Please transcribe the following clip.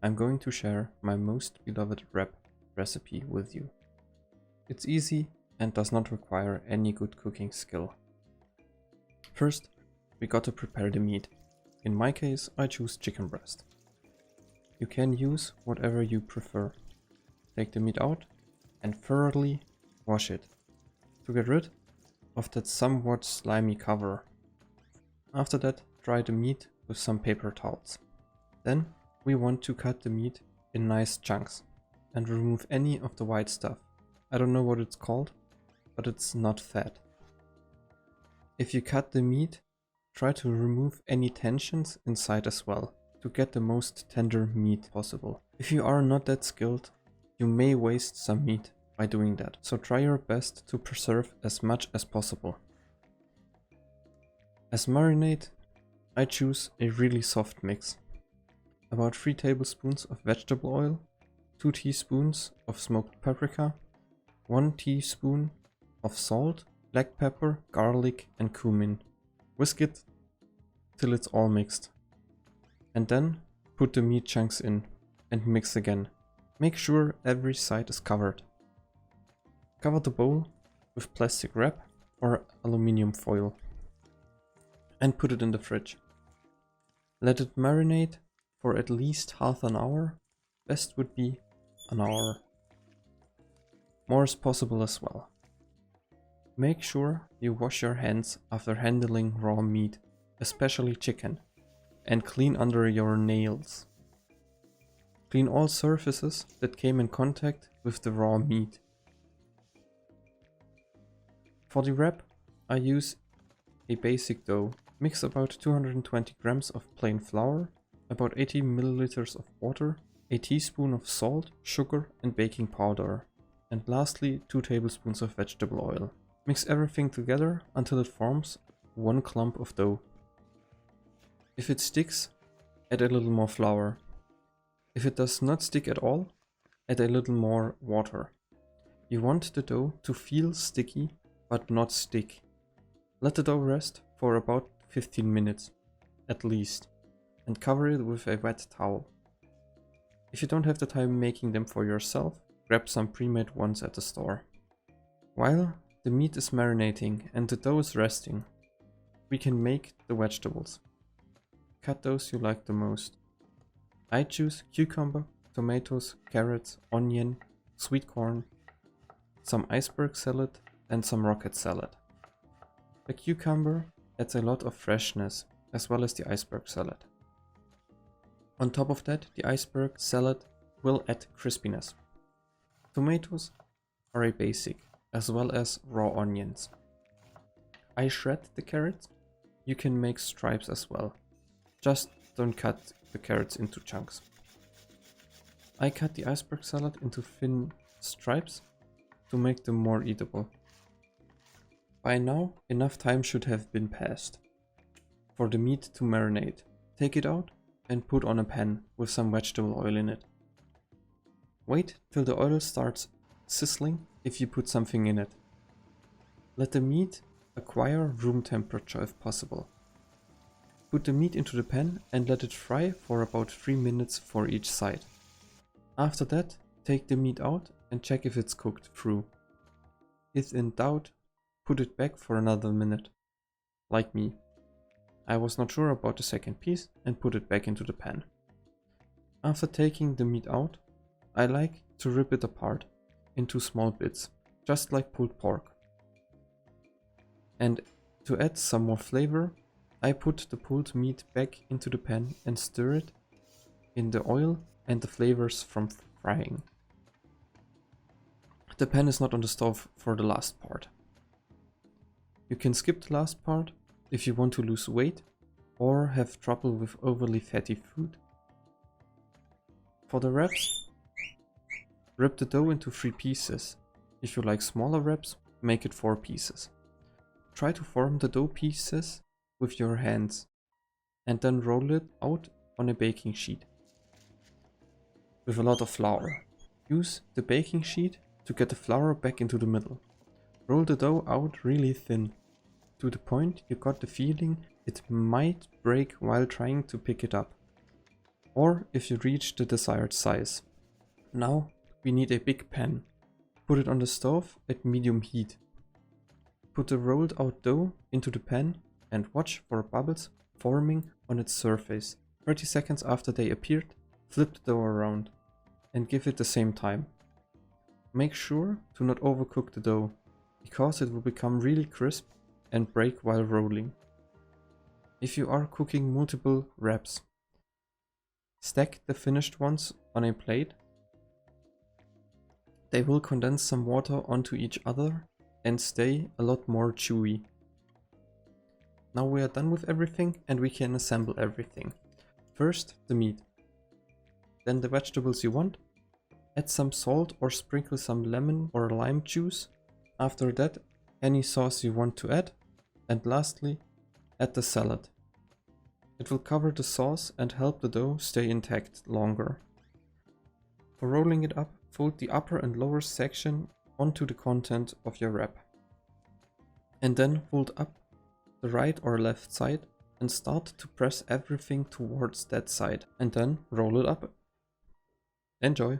I'm going to share my most beloved wrap recipe with you. It's easy and does not require any good cooking skill. First, we got to prepare the meat. In my case, I choose chicken breast. You can use whatever you prefer. Take the meat out and thoroughly wash it to get rid of that somewhat slimy cover. After that, dry the meat with some paper towels. Then we want to cut the meat in nice chunks and remove any of the white stuff. I don't know what it's called, but it's not fat. If you cut the meat, try to remove any tensions inside as well to get the most tender meat possible. If you are not that skilled, you may waste some meat by doing that, so try your best to preserve as much as possible. As marinade, I choose a really soft mix. About 3 tablespoons of vegetable oil, 2 teaspoons of smoked paprika, 1 teaspoon of salt, black pepper, garlic and cumin. Whisk it till it's all mixed. And then put the meat chunks in and mix again. Make sure every side is covered. Cover the bowl with plastic wrap or aluminium foil and put it in the fridge. Let it marinate for at least half an hour. Best would be an hour. More is possible as well. Make sure you wash your hands after handling raw meat, especially chicken, and clean under your nails. Clean all surfaces that came in contact with the raw meat. For the wrap, I use a basic dough. Mix about 220 grams of plain flour, about 80 milliliters of water, a teaspoon of salt, sugar and baking powder, and lastly 2 tablespoons of vegetable oil. Mix everything together until it forms one clump of dough. If it sticks, add a little more flour. If it does not stick at all, add a little more water. You want the dough to feel sticky but not stick. Let the dough rest for about 15 minutes at least and cover it with a wet towel. If you don't have the time making them for yourself, grab some pre-made ones at the store. While the meat is marinating and the dough is resting, we can make the vegetables. Cut those you like the most. I choose cucumber, tomatoes, carrots, onion, sweet corn, some iceberg salad and some rocket salad. The cucumber adds a lot of freshness as well as the iceberg salad. On top of that, the iceberg salad will add crispiness. Tomatoes are a basic as well as raw onions. I shred the carrots. You can make stripes as well. Just don't cut the carrots into chunks. I cut the iceberg salad into thin stripes to make them more eatable. By now, enough time should have been passed for the meat to marinate. Take it out and put on a pan with some vegetable oil in it. Wait till the oil starts sizzling if you put something in it. Let the meat acquire room temperature if possible. Put the meat into the pan and let it fry for about 3 minutes for each side. After that, take the meat out and check if it's cooked through. If in doubt, put it back for another minute. Like me. I was not sure about the second piece and put it back into the pan. After taking the meat out, I like to rip it apart into small bits, just like pulled pork. And to add some more flavor, I put the pulled meat back into the pan and stir it in the oil and the flavors from frying. The pan is not on the stove for the last part. You can skip the last part if you want to lose weight or have trouble with overly fatty food. For the wraps, rip the dough into 3 pieces. If you like smaller wraps, make it 4 pieces. Try to form the dough pieces with your hands and then roll it out on a baking sheet with a lot of flour. Use the baking sheet to get the flour back into the middle. Roll the dough out really thin, to the point you got the feeling it might break while trying to pick it up. or if you reach the desired size. Now we need a big pan. Put it on the stove at medium heat. Put the rolled out dough into the pan and watch for bubbles forming on its surface. 30 seconds after they appeared, flip the dough around and give it the same time. Make sure to not overcook the dough, because it will become really crisp and break while rolling. If you are cooking multiple wraps, stack the finished ones on a plate. They will condense some water onto each other and stay a lot more chewy. Now we are done with everything and we can assemble everything. First the meat, then the vegetables you want. Add some salt or sprinkle some lemon or lime juice. After that, any sauce you want to add. And lastly, add the salad. It will cover the sauce and help the dough stay intact longer. For rolling it up, fold the upper and lower section onto the content of your wrap. And then fold up the right or left side and start to press everything towards that side. And then roll it up. Enjoy!